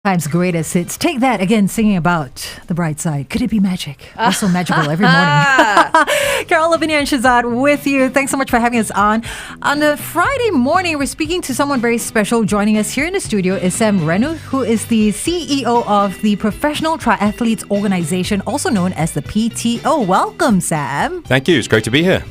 Time's greatest hits. Take that again, singing about the bright side. Could it be magic? We're so magical every morning. Carol, Lavina, and Shehzad with you. Thanks so much for having us on. On a Friday morning, we're speaking to someone very special. Joining us here in the studio is Sam Renouf, who is the CEO of the Professional Triathletes Organization, also known as the PTO. Welcome, Sam. Thank you. It's great to be here.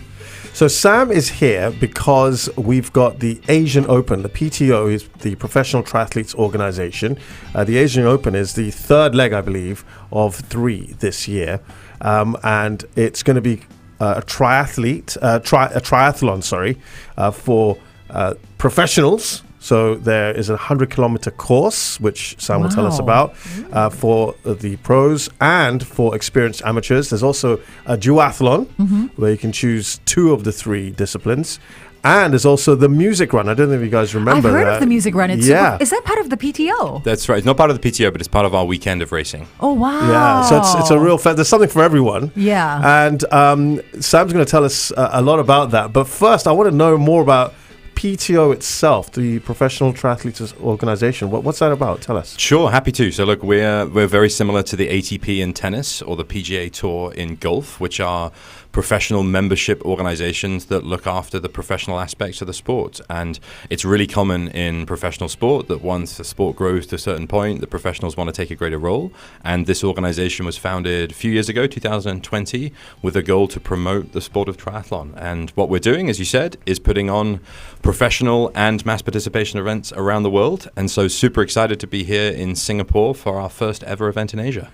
So Sam is here because we've got the Asian Open. The PTO is the Professional Triathletes Organization. The Asian Open is the third leg, I believe, of 3 this year. And it's going to be a triathlon, for professionals. So there is a 100-kilometer course, which Sam will tell us about, for the pros and for experienced amateurs. There's also a duathlon, where you can choose 2 of the 3 disciplines. And there's also the music run. I don't know if you guys remember I've heard that. of the music run. Is that part of the PTO? That's right. It's not part of the PTO, but it's part of our weekend of racing. Oh, wow. Yeah, so it's a real there's something for everyone. Yeah. And Sam's going to tell us a lot about that. But first, I want to know more about PTO itself, the Professional Triathletes Organization. What's that about? Tell us. Sure, happy to. So look, we're very similar to the ATP in tennis or the PGA Tour in golf, which are professional membership organizations that look after the professional aspects of the sport. And it's really common in professional sport that once the sport grows to a certain point, the professionals want to take a greater role. And this organization was founded a few years ago, 2020, with a goal to promote the sport of triathlon. And what we're doing, as you said, is putting on professional and mass participation events around the world. And so super excited to be here in Singapore for our first ever event in Asia.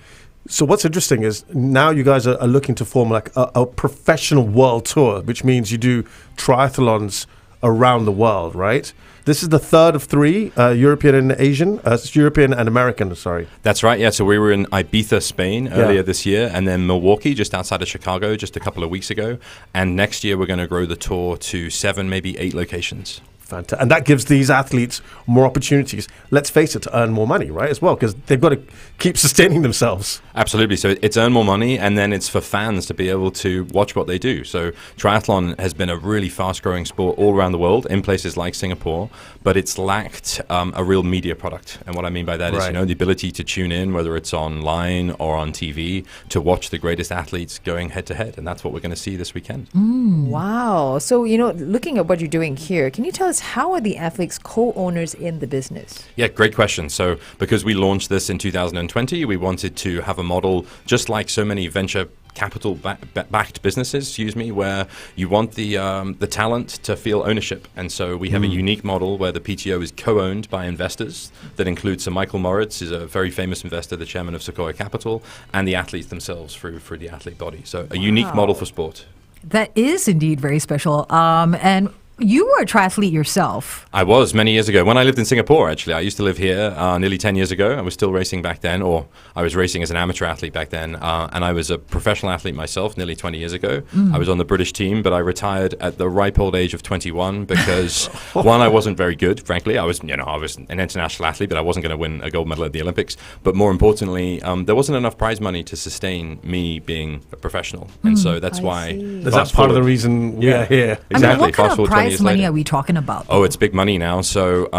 So what's interesting is now you guys are looking to form like a professional world tour, which means you do triathlons around the world, right? This is the third of 3, European and Asian, European and American, sorry. That's right, yeah. So we were in Ibiza, Spain earlier this year, and then Milwaukee, just outside of Chicago, just a couple of weeks ago. And next year we're going to grow the tour to 7, maybe 8 locations. Fantastic. And that gives these athletes more opportunities, let's face it, to earn more money, right, as well, because they've got to keep sustaining themselves. Absolutely. So it's earn more money, and then it's for fans to be able to watch what they do. So triathlon has been a really fast-growing sport all around the world in places like Singapore, but it's lacked a real media product. And what I mean by that is, the ability to tune in, whether it's online or on TV, to watch the greatest athletes going head-to-head. And that's what we're going to see this weekend. Wow. So, looking at what you're doing here, can you tell us how are the athletes co-owners in the business? Yeah, great question. So because we launched this in 2020, we wanted to have a model just like so many venture capital backed businesses, where you want the talent to feel ownership. And so we have a unique model where the PTO is co-owned by investors that includes Sir Michael Moritz, is a very famous investor, the chairman of Sequoia Capital, and the athletes themselves through the athlete body. So a unique model for sport. That is indeed very special. And you were a triathlete yourself. I was many years ago. When I lived in Singapore, actually. I used to live here nearly 10 years ago. I was still racing back then, or I was racing as an amateur athlete back then. And I was a professional athlete myself nearly 20 years ago. I was on the British team, but I retired at the ripe old age of 21 because, one, I wasn't very good, frankly. I was an international athlete, but I wasn't going to win a gold medal at the Olympics. But more importantly, there wasn't enough prize money to sustain me being a professional. And so that's why... That's part of the reason we are here. Exactly. What kind of prize money are we talking about? Oh, it's big money now. So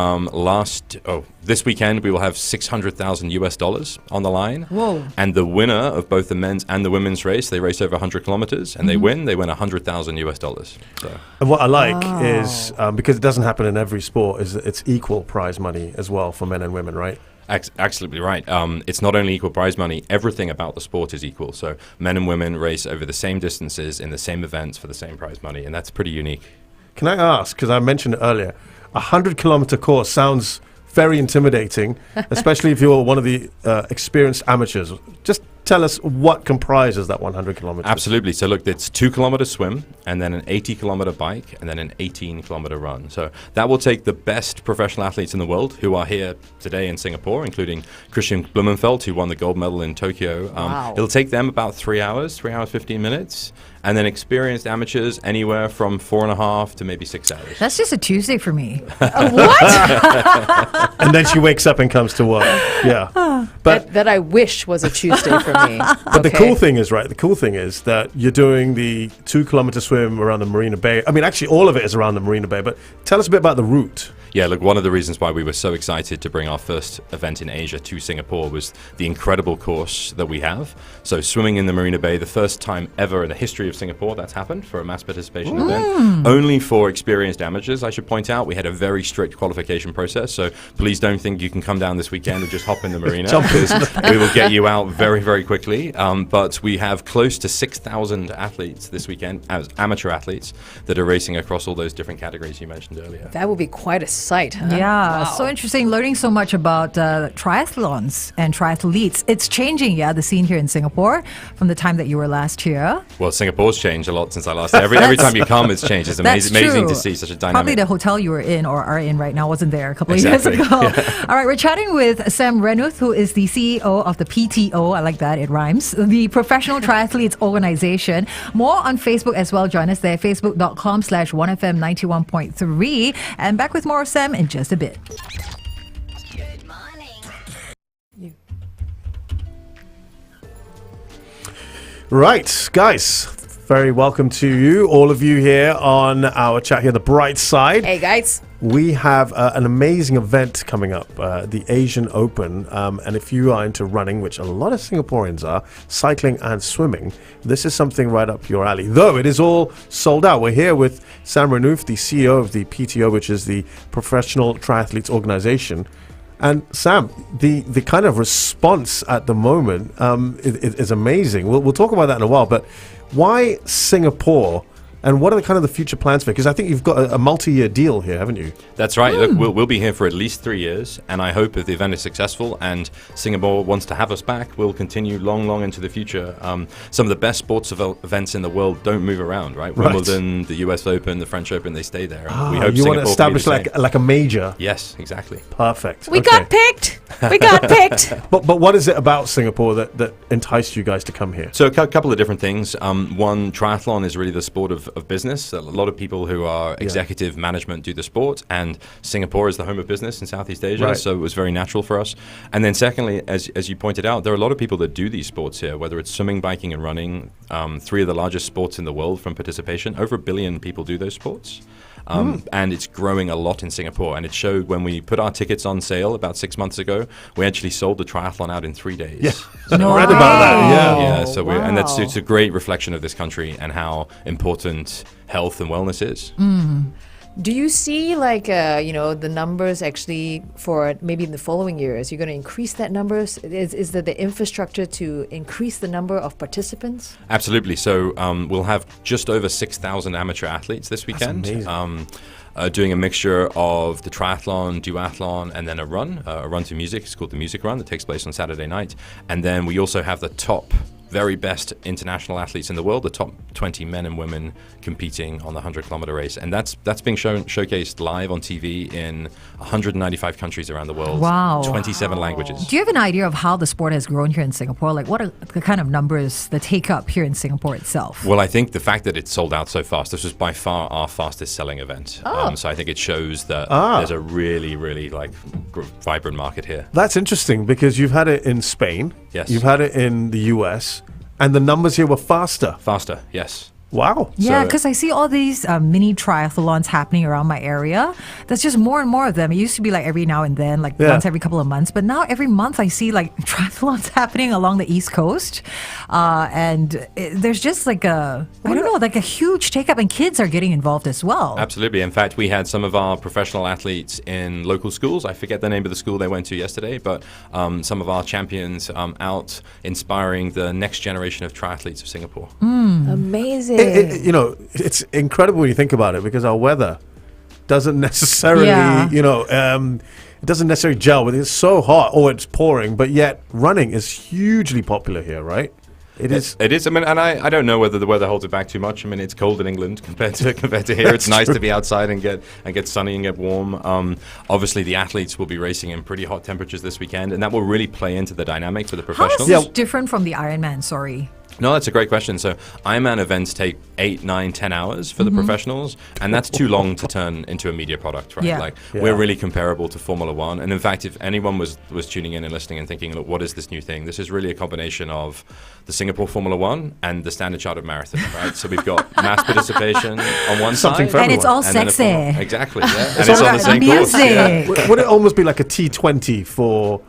this weekend we will have $600,000 on the line. Whoa. And the winner of both the men's and the women's race, they race over 100 kilometers and they win $100,000. So. And what I like is, because it doesn't happen in every sport, is it's equal prize money as well for men and women, right? Absolutely right. It's not only equal prize money, everything about the sport is equal. So men and women race over the same distances in the same events for the same prize money, and that's pretty unique. Can I ask, because I mentioned it earlier, a 100-kilometer course sounds very intimidating, especially if you're one of the experienced amateurs. Just tell us what comprises that 100 kilometers. Absolutely. So look, it's 2-kilometer swim and then an 80-kilometer bike and then an 18-kilometer run. So that will take the best professional athletes in the world who are here today in Singapore, including Kristian Blummenfelt, who won the gold medal in Tokyo. Wow. It'll take them about 3 hours, 15 minutes. And then experienced amateurs anywhere from 4.5 to maybe 6 hours. That's just a Tuesday for me. What? And then she wakes up and comes to work. Yeah. But that I wish was a Tuesday for me. But the cool thing is, right, the cool thing is that you're doing the 2-kilometer swim around the Marina Bay. I mean, actually, all of it is around the Marina Bay. But tell us a bit about the route. Yeah, look, one of the reasons why we were so excited to bring our first event in Asia to Singapore was the incredible course that we have. So swimming in the Marina Bay, the first time ever in the history of Singapore that's happened for a mass participation event. Only for experienced amateurs, I should point out. We had a very strict qualification process, so please don't think you can come down this weekend and just hop in the marina, because we will get you out very, very quickly. But we have close to 6,000 athletes this weekend, as amateur athletes, that are racing across all those different categories you mentioned earlier. That would be quite a sight, huh? Yeah, Wow. so interesting learning so much about triathlons and triathletes. It's changing, the scene here in Singapore from the time that you were last here. Well, Singapore's changed a lot since I last. Every time you come, it's changed. It's That's amazing true. to see such a dynamic. Probably the hotel you were in or are in right now wasn't there a couple of Exactly. years ago. All right, we're chatting with Sam Renouf, who is the CEO of the PTO. I like that, it rhymes. The Professional Triathletes Organization. More on Facebook as well. Join us there, facebook.com/1FM91.3. And back with more of Sam in just a bit. Good morning. Right, guys, very welcome to you, all of you here on our chat here, the Brightside. Hey, guys. We have an amazing event coming up, the Asian Open. And if you are into running, which a lot of Singaporeans are, cycling and swimming, this is something right up your alley. Though it is all sold out. We're here with Sam Renouf, the CEO of the PTO, which is the Professional Triathletes Organization. And Sam, the kind of response at the moment is amazing. We'll talk about that in a while. But why Singapore? And what are the future plans for it? Because I think you've got a multi-year deal here, haven't you? That's right. Look, we'll be here for at least 3 years, and I hope if the event is successful and Singapore wants to have us back, we'll continue long into the future. Some of the best sports events in the world don't move around, right? Wimbledon, the US Open, the French Open, they stay there. We hope you want to establish like a major. Yes, exactly. Perfect. We got picked. We got picked. But what is it about Singapore that enticed you guys to come here? So a couple of different things. One, triathlon is really the sport of business. A lot of people who are executive management do the sport, and Singapore is the home of business in Southeast Asia, so it was very natural for us. And then secondly, as you pointed out, there are a lot of people that do these sports here, whether it's swimming, biking, and running, 3 of the largest sports in the world from participation. Over 1 billion people do those sports. And it's growing a lot in Singapore. And it showed when we put our tickets on sale about 6 months ago, we actually sold the triathlon out in 3 days. Yeah, So I read about that. Yeah. Yeah, so and wow. it's a great reflection of this country and how important health and wellness is. Do you see the numbers actually for maybe in the following years? You're going to increase that numbers? Is there the infrastructure to increase the number of participants? Absolutely. So we'll have just over 6,000 amateur athletes this weekend. Doing a mixture of the triathlon, duathlon, and then a run to music. It's called the Music Run that takes place on Saturday night. And then we also have the top very best international athletes in the world, the top 20 men and women competing on the 100-kilometer race. And that's being showcased live on TV in 195 countries around the world. Wow. 27 languages. Do you have an idea of how the sport has grown here in Singapore? Like, what are the kind of numbers, the take-up here in Singapore itself? Well, I think the fact that it sold out so fast, this was by far our fastest selling event. So I think it shows that there's a really, really vibrant market here. That's interesting because you've had it in Spain. Yes. You've had it in the US. And the numbers here were faster. Faster, yes. Wow. Yeah, So- because I see all these mini triathlons happening around my area. There's just more and more of them. It used to be like every now and then, like once every couple of months. But now every month I see like triathlons happening along the East Coast. There's just like a huge take up, and kids are getting involved as well. Absolutely. In fact, we had some of our professional athletes in local schools. I forget the name of the school they went to yesterday, but some of our champions out inspiring the next generation of triathletes of Singapore. Amazing. It's incredible when you think about it because our weather doesn't necessarily, it doesn't necessarily gel with it. It's so hot or it's pouring, but yet running is hugely popular here, right? It is. It is. I mean, and I don't know whether the weather holds it back too much. I mean, it's cold in England compared to here. It's nice to be outside and get sunny and get warm. Obviously, the athletes will be racing in pretty hot temperatures this weekend, and that will really play into the dynamic for the How professionals. is this different from the Ironman? Sorry. No, that's a great question. So Ironman events take 8, 9, 10 hours for the professionals, and that's too long to turn into a media product, right? Yeah. Like Yeah. we're really comparable to Formula One. And in fact, if anyone was tuning in and listening and thinking, look, what is this new thing? This is really a combination of the Singapore Formula One and the Standard Chartered Marathon, right? So we've got mass participation on one Something side. for And it's all everyone. then a sexy. Formula- Exactly, yeah. And So it's on the same course. Yeah. Music. Would it almost be like a T20 for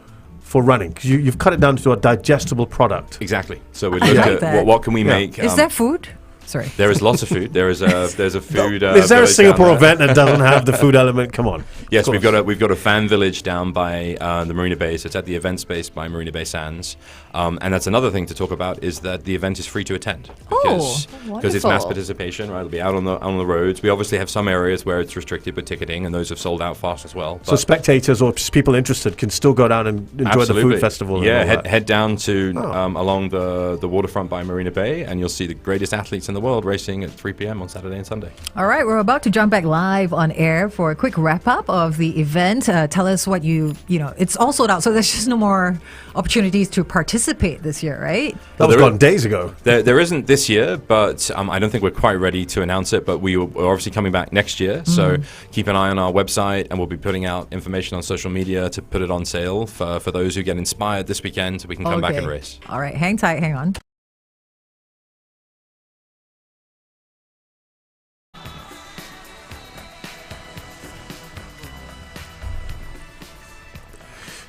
running? Because you've cut it down to a digestible product. Exactly. So we I look like at that. what can we Yeah. make. Is there food? Sorry. There is lots of food. There's a food. Is there a village down Singapore there. event that doesn't have the food element? Come on. Yes, Of we've course. got a fan village down by the Marina Bay. So it's at the event space by Marina Bay Sands, and that's another thing to talk about is that the event is free to attend because it's mass wonderful. participation. Right, it'll be out on the roads. We obviously have some areas where it's restricted with ticketing, and those have sold out fast as well. So But spectators or just people interested can still go down and enjoy the food festival. and Yeah, all that. head down to Oh. along the waterfront by Marina Bay, and you'll see the greatest athletes in the world racing at 3 p.m. on Saturday and Sunday. All right, we're about to jump back live on air for a quick wrap up of the event. Tell us what it's all sold out, so there's just no more opportunities to participate this year, right? That was there gone is- days ago. There isn't this year, but I don't think we're quite ready to announce it. But we're obviously coming back next year, so keep an eye on our website, and we'll be putting out information on social media to put it on sale for those who get inspired this weekend, so we can come back and Okay. race. All right, hang tight, hang on.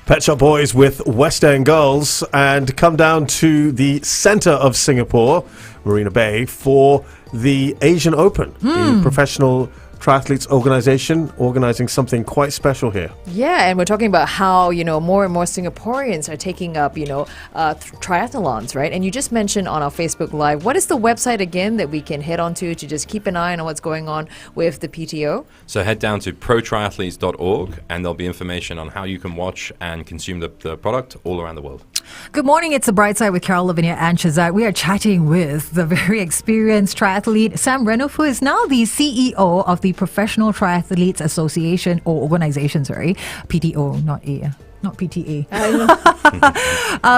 Pet Shop Boys with West End Girls, and come down to the center of Singapore, Marina Bay, for the Asian Open, the professional triathletes organization organizing something quite special here. Yeah, and we're talking about how, more and more Singaporeans are taking up, triathlons, right? And you just mentioned on our Facebook Live, what is the website again that we can head on to just keep an eye on what's going on with the PTO? So head down to protriathletes.org, and there'll be information on how you can watch and consume the product all around the world. Good morning, it's the Brightside with Carol, Lavina and Shehzad. We are chatting with the very experienced triathlete, Sam Renouf, who is now the CEO of the Professional Triathletes Association, or organization, sorry, PTO, not PTA.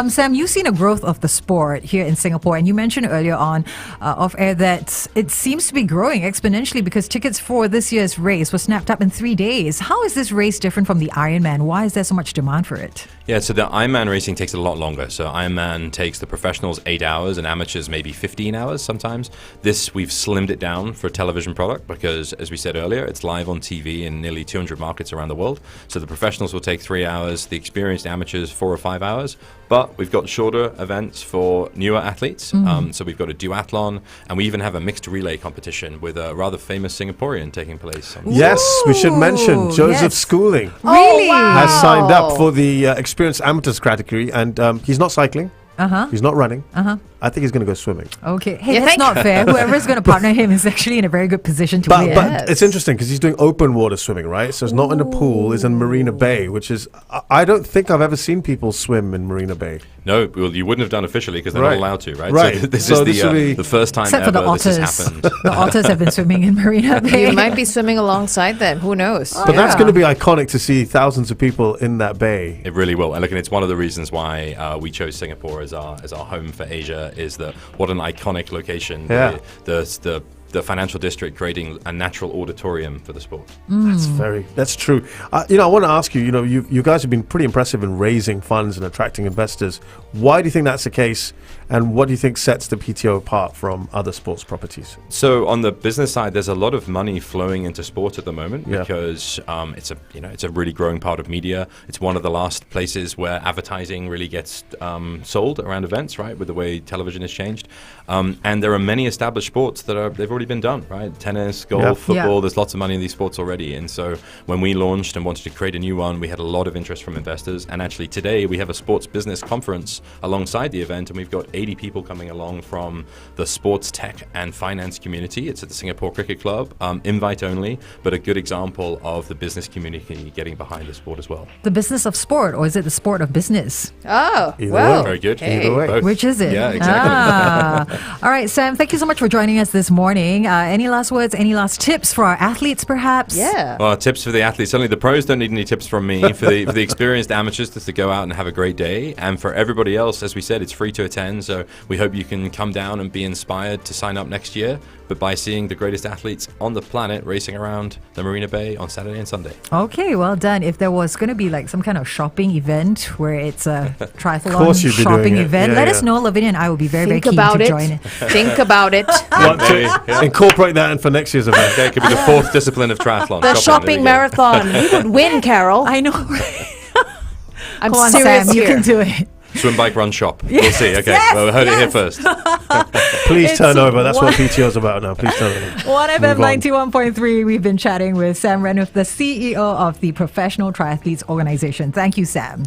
Sam, you've seen a growth of the sport here in Singapore, and you mentioned earlier on off air that it seems to be growing exponentially because tickets for this year's race were snapped up in 3 days. How is this race different from the Ironman? Why is there so much demand for it? Yeah, so the Ironman racing takes a lot longer. So Ironman takes the professionals 8 hours and amateurs maybe 15 hours sometimes. This, we've slimmed it down for a television product because, as we said earlier, it's live on TV in nearly 200 markets around the world. So the professionals will take 3 hours, the experienced amateurs 4 or 5 hours. But we've got shorter events for newer athletes. So we've got a duathlon, and we even have a mixed relay competition with a rather famous Singaporean taking place. Yes, we should mention Joseph yes. Schooling Really? has signed up for the experienced amateurs category, and he's not cycling. He's not running. I think he's going to go swimming. Okay. Hey, Yeah, that's thank not fair. Whoever's going to partner him is actually in a very good position to But, win. but it's interesting because he's doing open water swimming, right? So it's not in a pool, it's in Marina Bay, which is, I don't think I've ever seen people swim in Marina Bay. No, well, you wouldn't have done officially because they're Right. not allowed to, right? Right. So this So is this will be- the first time Except for ever the this has otters. happened. The otters have been swimming in Marina Bay. You might be swimming alongside them. Who knows? But that's going to be iconic to see thousands of people in that bay. It really will. And look, and it's one of the reasons why we chose Singapore as our home for Asia is that what an iconic location. Yeah. The financial district creating a natural auditorium for the sport. That's true. I want to ask you, you guys have been pretty impressive in raising funds and attracting investors. Why do you think that's the case? And what do you think sets the PTO apart from other sports properties? So on the business side, there's a lot of money flowing into sport at the moment Yeah. because it's a really growing part of media. It's one of the last places where advertising really gets sold around events, right? With the way television has changed, and there are many established sports they've already been done, right? Tennis, golf, Yeah. football. Yeah. There's lots of money in these sports already, and so when we launched and wanted to create a new one, we had a lot of interest from investors. And actually today we have a sports business conference alongside the event, and we've got 80 people coming along from the sports tech and finance community. It's at the Singapore Cricket Club, invite only, but a good example of the business community getting behind the sport as well. The business of sport, or is it the sport of business? Oh, Either well. way. Very good. Hey. Either way. Both. Which is it? Yeah, exactly. All right, Sam, thank you so much for joining us this morning. morning. Any last words, any last tips for our athletes, perhaps? Yeah. Well, tips for the athletes. Certainly the pros don't need any tips from me. For the experienced amateurs, just to go out and have a great day. And for everybody else, as we said, it's free to attend. So we hope you can come down and be inspired to sign up next year. But by seeing the greatest athletes on the planet racing around the Marina Bay on Saturday and Sunday. Okay, well done. If there was going to be like some kind of shopping event where it's a triathlon course you'd be shopping doing it. event, Yeah, let yeah. us know. Lavina and I will be very, very Think keen about to it. join it. Think about it. Want to incorporate that in for next year's event. Okay, it could be the fourth discipline of triathlon. The There shopping you go. marathon. We would win, Carol. I know. I'm Come on, serious Sam, you here. can do it. Swim, bike, run, shop. We'll see. Okay, yes, well, we heard it here yes. first. Please It's turn over. That's what one- PTO's about now. Please turn over. 1FM Move on. 91.3. We've been chatting with Sam Renouf, the CEO of the Professional Triathletes Organization. Thank you, Sam.